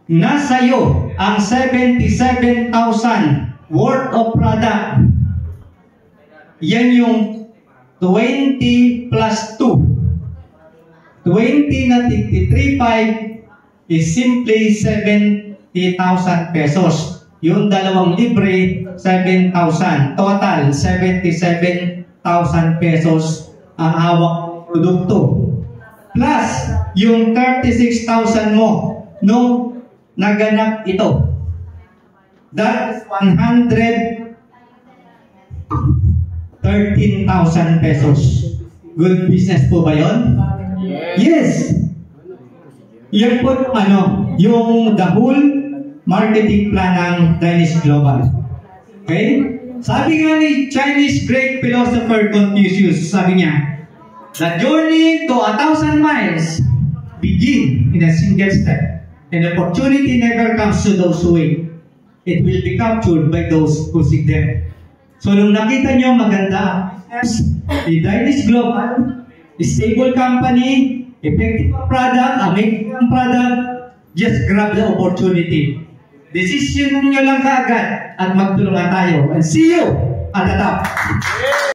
nasa iyo ang 77,000 worth of product. Yan yung 20 plus 2. 20 na 53.5 is simply 70,000 pesos. Yung dalawang libre, 7,000. Total, 77,000 pesos ang hawak produkto. Plus, yung 36,000 mo nung naganap ito. That is 113,000 pesos. Good business po ba yun? Yes! Yan po yung the whole marketing plan ng Chinese Global. Okay? Sabi nga ni Chinese great philosopher Confucius, sabi niya, the journey to 1,000 miles begin in a single step. And opportunity never comes to those who wait. It will be captured by those who seek them. So, nung nakita nyo maganda the Chinese Global, stable company, effective product, amazing product, just grab the opportunity. Decision nyo lang kaagad at magtulungan tayo. And see you at the top.